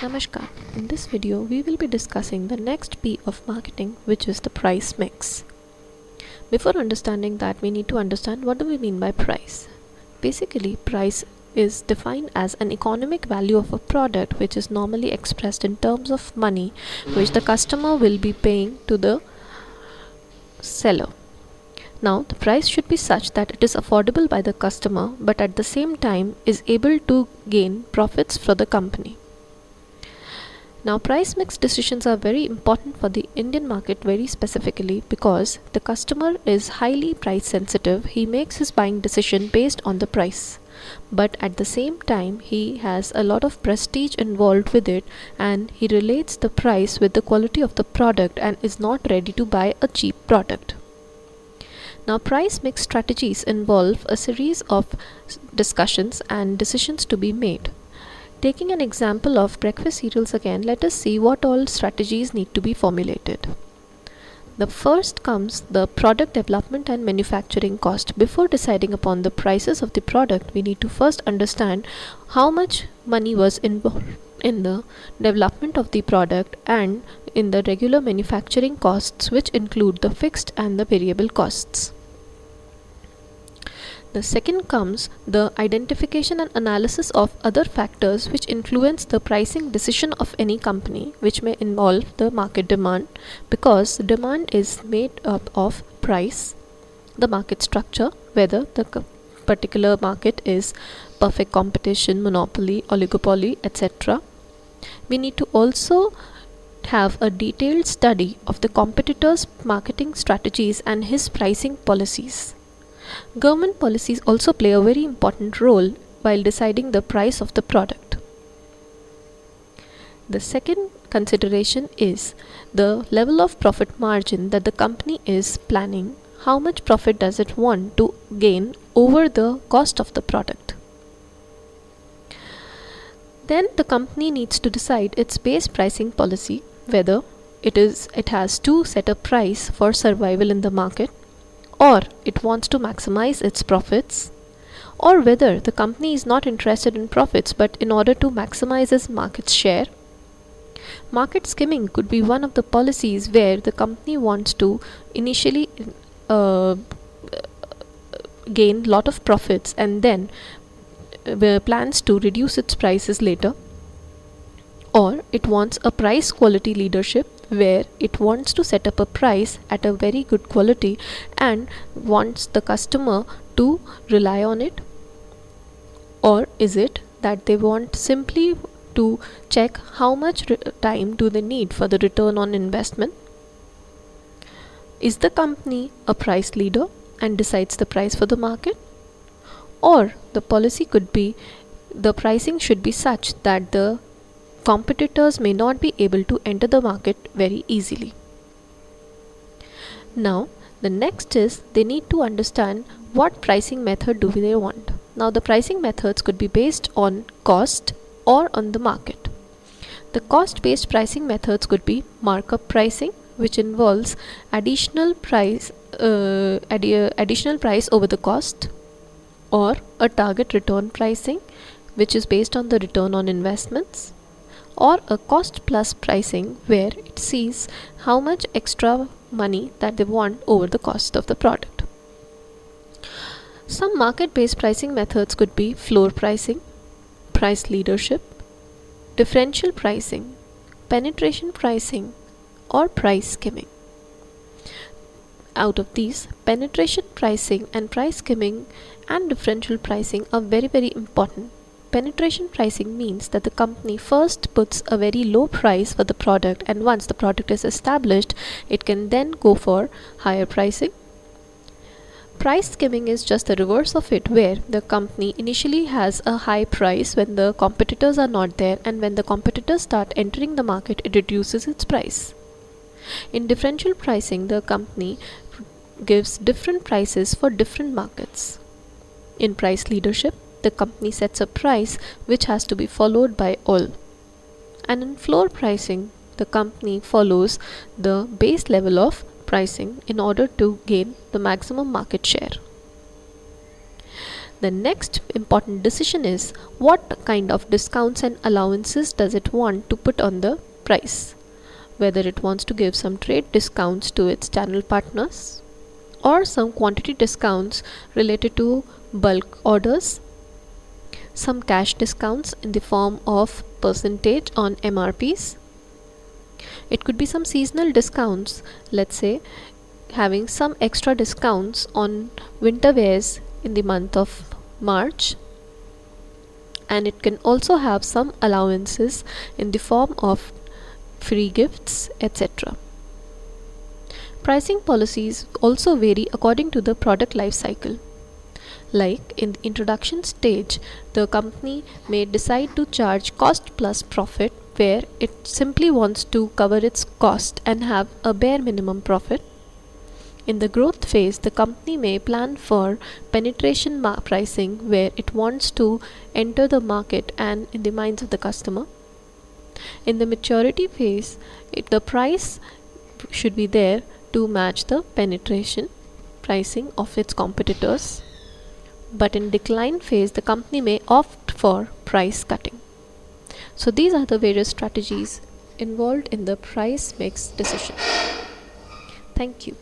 Namaskar. In this video, we will be discussing the next P of marketing, which is the price mix. Before understanding that, we need to understand what do we mean by price. Basically, price is defined as an economic value of a product which is normally expressed in terms of money which the customer will be paying to the seller. Now, the price should be such that it is affordable by the customer but at the same time is able to gain profits for the company. Now, price mix decisions are very important for the Indian market very specifically because the customer is highly price sensitive. He makes his buying decision based on the price. But at the same time, he has a lot of prestige involved with it and he relates the price with the quality of the product and is not ready to buy a cheap product. Now, price mix strategies involve a series of discussions and decisions to be made. Taking an example of breakfast cereals again, let us see what all strategies need to be formulated. The first comes the product development and manufacturing cost. Before deciding upon the prices of the product, we need to first understand how much money was involved in the development of the product and in the regular manufacturing costs, which include the fixed and the variable costs. The second comes the identification and analysis of other factors which influence the pricing decision of any company, which may involve the market demand, because demand is made up of price, the market structure, whether the particular market is perfect competition, monopoly, oligopoly, etc. We need to also have a detailed study of the competitor's marketing strategies and his pricing policies. Government policies also play a very important role while deciding the price of the product. The second consideration is the level of profit margin that the company is planning. How much profit does it want to gain over the cost of the product? Then the company needs to decide its base pricing policy, whether it has to set a price for survival in the market, or it wants to maximize its profits, or whether the company is not interested in profits but in order to maximize its market share. Market skimming could be one of the policies where the company wants to initially gain lot of profits and then plans to reduce its prices later. Or it wants a price quality leadership where it wants to set up a price at a very good quality and wants the customer to rely on it. Or is it that they want simply to check how much time do they need for the return on investment? Is the company a price leader and decides the price for the market? Or the policy could be the pricing should be such that the competitors may not be able to enter the market very easily. Now, the next is they need to understand what pricing method do they want. Now, the pricing methods could be based on cost or on the market. The cost-based pricing methods could be markup pricing, which involves additional price over the cost, or a target return pricing, which is based on the return on investments, or a cost plus pricing where it sees how much extra money that they want over the cost of the product. Some market-based pricing methods could be floor pricing, price leadership, differential pricing, penetration pricing, or price skimming. Out of these, penetration pricing and price skimming and differential pricing are very, very important. Penetration pricing means that the company first puts a very low price for the product, and once the product is established, it can then go for higher pricing. Price skimming is just the reverse of it, where the company initially has a high price when the competitors are not there, and when the competitors start entering the market, it reduces its price. In differential pricing, the company gives different prices for different markets. In price leadership, the company sets a price which has to be followed by all. And in floor pricing, the company follows the base level of pricing in order to gain the maximum market share. The next important decision is what kind of discounts and allowances does it want to put on the price. Whether it wants to give some trade discounts to its channel partners or some quantity discounts related to bulk orders, some cash discounts in the form of percentage on MRPs. It could be some seasonal discounts, let's say having some extra discounts on winter wears in the month of March, and it can also have some allowances in the form of free gifts, etc. Pricing policies also vary according to the product life cycle. Like in the introduction stage, the company may decide to charge cost plus profit, where it simply wants to cover its cost and have a bare minimum profit. In the growth phase, the company may plan for penetration pricing, where it wants to enter the market and in the minds of the customer. In the maturity phase, the price should be there to match the penetration pricing of its competitors. But in decline phase, the company may opt for price cutting. So these are the various strategies involved in the price mix decision. Thank you.